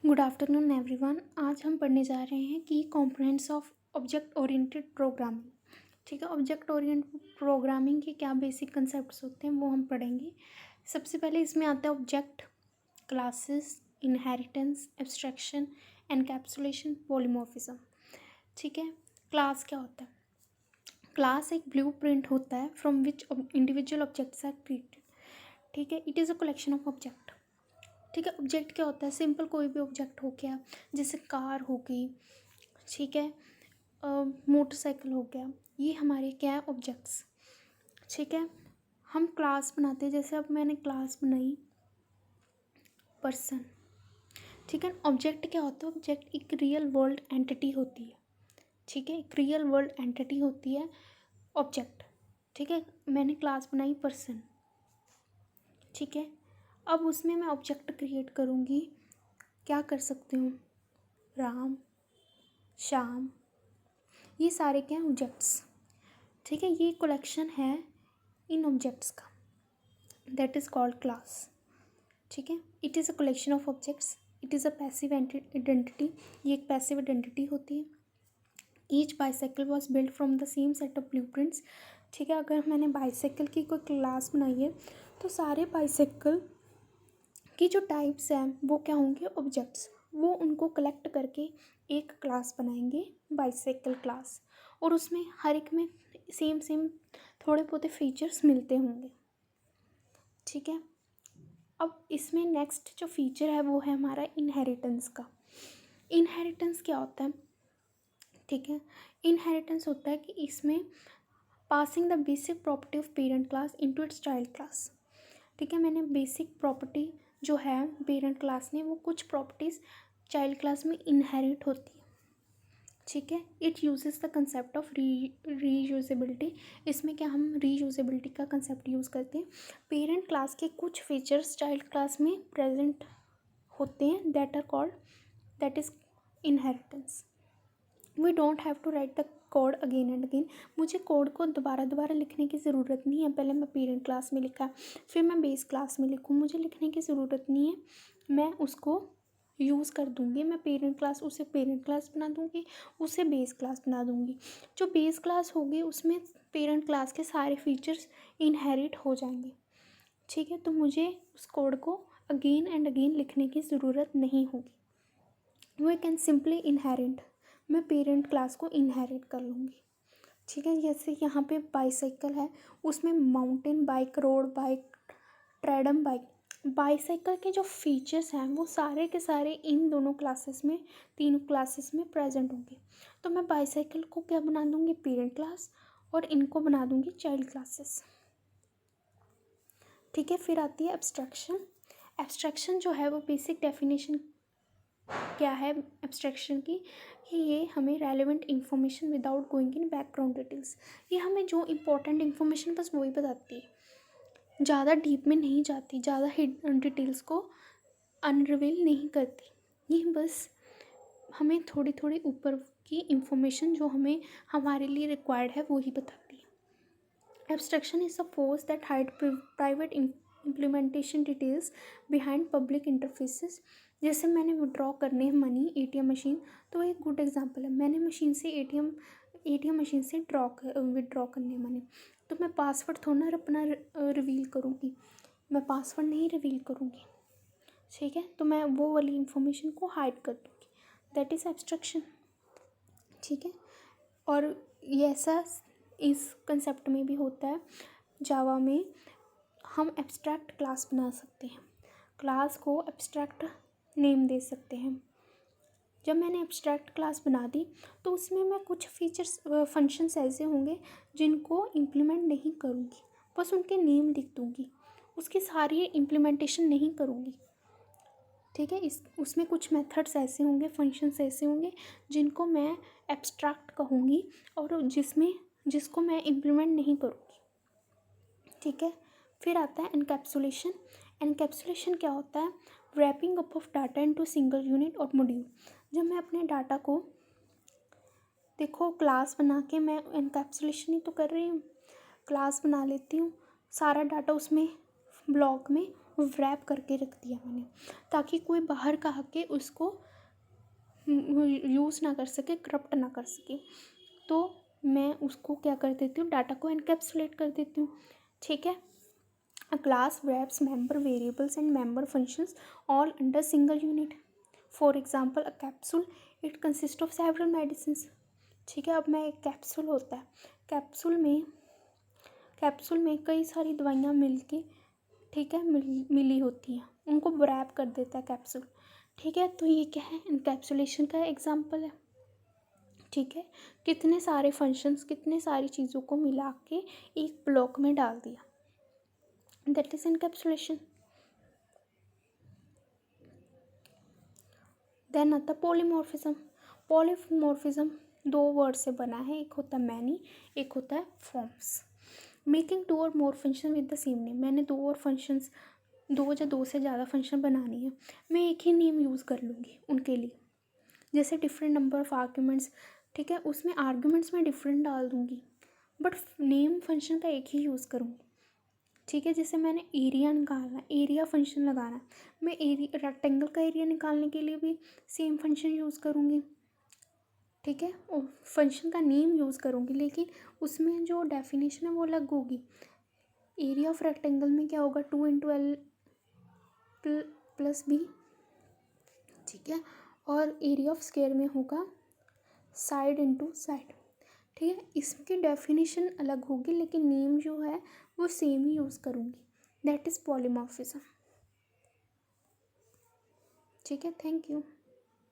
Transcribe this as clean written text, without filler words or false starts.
Good afternoon everyone. आज हम पढ़ने जा रहे हैं की components of object oriented programming. ठीक है, ऑब्जेक्ट ओरिएंटेड प्रोग्रामिंग के क्या बेसिक कंसेप्ट्स होते हैं वो हम पढ़ेंगे। सबसे पहले इसमें आता है object, classes, inheritance, abstraction, encapsulation, polymorphism. ठीक है, क्लास क्या होता है? क्लास एक ब्लूप्रिंट होता है from which individual objects are created. ठीक है, it is a collection of object. ठीक है, ऑब्जेक्ट क्या होता है? सिंपल कोई भी ऑब्जेक्ट हो गया, जैसे कार हो गई, ठीक है, मोटरसाइकिल हो गया, ये हमारे क्या है? ऑब्जेक्ट्स। ठीक है, हम क्लास बनाते हैं, जैसे अब मैंने क्लास बनाई पर्सन। ठीक है, ऑब्जेक्ट क्या होता है? ऑब्जेक्ट एक रियल वर्ल्ड एंटिटी होती है। ठीक है, एक रियल वर्ल्ड एंटिटी होती है ऑब्जेक्ट। ठीक है, मैंने क्लास बनाई पर्सन। ठीक है, अब उसमें मैं ऑब्जेक्ट क्रिएट करूँगी। क्या कर सकती हूँ? राम, श्याम, ये सारे क्या हैं? ऑब्जेक्ट्स। ठीक है, ये कलेक्शन है इन ऑब्जेक्ट्स का, दैट इज़ कॉल्ड क्लास। ठीक है, it is a collection of objects, it is a passive identity. ये एक पैसिव आइडेंटिटी होती है। Each bicycle was build from the same set of blueprints. ठीक है, अगर मैंने बाईसाइकिल की कोई क्लास बनाई है तो सारे बाईसाइकिल की जो टाइप्स हैं वो क्या होंगे? ऑब्जेक्ट्स। वो उनको कलेक्ट करके एक क्लास बनाएंगे, बाईसाइकिल क्लास, और उसमें हर एक में सेम सेम थोड़े बहुत फीचर्स मिलते होंगे। ठीक है, अब इसमें नेक्स्ट जो फीचर है वो है हमारा इनहेरिटेंस का। इनहेरिटेंस क्या होता है? ठीक है, इनहेरिटेंस होता है कि इसमें passing the basic property of parent class into its child class. ठीक है, मैंने बेसिक प्रॉपर्टी जो है पेरेंट क्लास में, वो कुछ प्रॉपर्टीज़ चाइल्ड क्लास में इनहेरिट होती है। ठीक है, it uses the concept of reusability. इसमें क्या हम रीयूजेबिलिटी का कंसेप्ट यूज़ करते हैं। पेरेंट क्लास के कुछ फीचर्स चाइल्ड क्लास में प्रेजेंट होते हैं, that are called, that is inheritance. We don't have to write the code again and again. मुझे कोड को दोबारा लिखने की ज़रूरत नहीं है। पहले मैं पेरेंट क्लास में लिखा, फिर मैं बेस क्लास में लिखूँ, मुझे लिखने की ज़रूरत नहीं है। मैं उसको यूज़ कर दूँगी। मैं पेरेंट क्लास, उसे पेरेंट क्लास बना दूँगी, उसे बेस क्लास बना दूँगी। जो बेस क्लास होगी उसमें पेरेंट क्लास के सारे फीचर्स इनहेरिट हो जाएंगे। ठीक है, तो मुझे उस कोड को अगेन एंड अगेन लिखने की ज़रूरत नहीं होगी। वी कैन सिंपली इनहेरिट, मैं पेरेंट क्लास को इनहेरिट कर लूँगी। ठीक है, जैसे यहाँ पे बाईसाइकिल है, उसमें mountain bike, road bike, tandem bike, bicycle के जो फीचर्स हैं वो सारे के सारे इन दोनों क्लासेस में, तीनों क्लासेस में प्रेजेंट होंगे। तो मैं बाईसाइकिल को क्या बना दूँगी? पेरेंट क्लास, और इनको बना दूँगी चाइल्ड क्लासेस। ठीक है, फिर आती है एब्स्ट्रैक्शन। एब्स्ट्रैक्शन जो है वो बेसिक डेफिनेशन क्या है एब्स्ट्रैक्शन की, कि ये हमें relevant information without going in background details. ये हमें जो इम्पोर्टेंट इन्फॉर्मेशन बस वही बताती है, ज़्यादा डीप में नहीं जाती, ज़्यादा हिडन डिटेल्स को अनरिवील नहीं करती। ये बस हमें थोड़ी थोड़ी ऊपर की इन्फॉर्मेशन जो हमें हमारे लिए रिक्वायर्ड है वो ही बताती है। Abstraction is a force that hide private implementation details behind public interfaces. जैसे मैंने विड्रॉ करने हैं मनी एटीएम मशीन, तो एक गुड एग्जांपल है। मैंने मशीन से एटीएम मशीन से विड्रॉ करने मनी, तो मैं पासवर्ड थोड़ा ना अपना रिवील करूँगी, मैं पासवर्ड नहीं रिवील करूँगी। ठीक है, तो मैं वो वाली इंफॉर्मेशन को हाइड कर दूँगी, दैट इज़ एब्स्ट्रैक्शन। ठीक है, और ये ऐसा इस कंसेप्ट में भी होता है। जावा में हम एब्स्ट्रैक्ट क्लास बना सकते हैं, क्लास को एब्स्ट्रैक्ट नेम दे सकते हैं। जब मैंने एब्स्ट्रैक्ट क्लास बना दी तो उसमें मैं कुछ फीचर्स फंक्शंस ऐसे होंगे जिनको इम्प्लीमेंट नहीं करूँगी, बस उनके नेम लिख दूँगी, उसकी सारी इम्प्लीमेंटेशन नहीं करूँगी। ठीक है, उसमें कुछ मेथड्स ऐसे होंगे, फंक्शंस ऐसे होंगे जिनको मैं एब्स्ट्रैक्ट कहूँगी और जिसको मैं इम्प्लीमेंट नहीं करूँगी। ठीक है, फिर आता है एनकैप्सुलेशन। एनकैप्सुलेशन क्या होता है? Wrapping up of data into single unit or module. जब मैं अपने डाटा को, देखो क्लास बना के मैं एनकैप्सुलेशन ही तो कर रही हूँ, क्लास बना लेती हूँ, सारा डाटा उसमें ब्लॉक में रैप करके रख दिया मैंने, ताकि कोई बाहर का आके उसको यूज़ ना कर सके, करप्ट ना कर सके। तो मैं उसको क्या कर देती हूँ, डाटा को एनकैप्सुलेट कर देती हूँ। ठीक है। A class wraps member variables and member functions all under single unit. For example, a capsule, it consists of several medicines. ठीक है। अब मैं एक कैप्सूल होता है, कैप्सूल में कई सारी दवाइयाँ मिलके, ठीक है, मिली होती हैं, उनको रैप कर देता है कैप्सूल। ठीक है। तो ये क्या है, इनकैप्सुलेशन का एग्जाम्पल है। ठीक है। कितने सारे फंक्शंस, कितने सारी चीज़ों को मिला के एक ब्लॉक में डाल दिया, दैट इज एनकैप्सुलेशन। देन आता पॉलीमॉर्फिज्म। पॉलीमॉर्फिज्म दो वर्ड से बना है, एक होता है मैनी, एक होता है forms. Making two or more function with the same name. मैंने दो और फंक्शंस, दो या दो से ज़्यादा फंक्शन बनानी है, मैं एक ही नेम यूज़ कर लूँगी उनके लिए। जैसे डिफरेंट नंबर ऑफ आर्ग्यूमेंट्स, ठीक है, उसमें आर्ग्यूमेंट्स में डिफरेंट डाल दूँगी, बट नेम फंक्शन का एक ही यूज़ करूँगी। ठीक है। जैसे मैंने एरिया निकालना है, एरिया फंक्शन लगाना है, मैं एरिया, रेक्टेंगल का एरिया निकालने के लिए भी सेम फंक्शन यूज़ करूँगी। ठीक है। और फंक्शन का नेम यूज़ करूँगी, लेकिन उसमें जो डेफिनेशन है वो अलग होगी। एरिया ऑफ रेक्टेंगल में क्या होगा, 2 × L+B। ठीक है। और एरिया ऑफ स्क्वायर में होगा साइड इंटू साइड। ठीक है। इसकी डेफिनेशन अलग होगी, लेकिन नेम जो है वो सेम ही यूज़ करूँगी, दैट इज़ पॉलीमॉर्फिज्म। ठीक है। Thank you.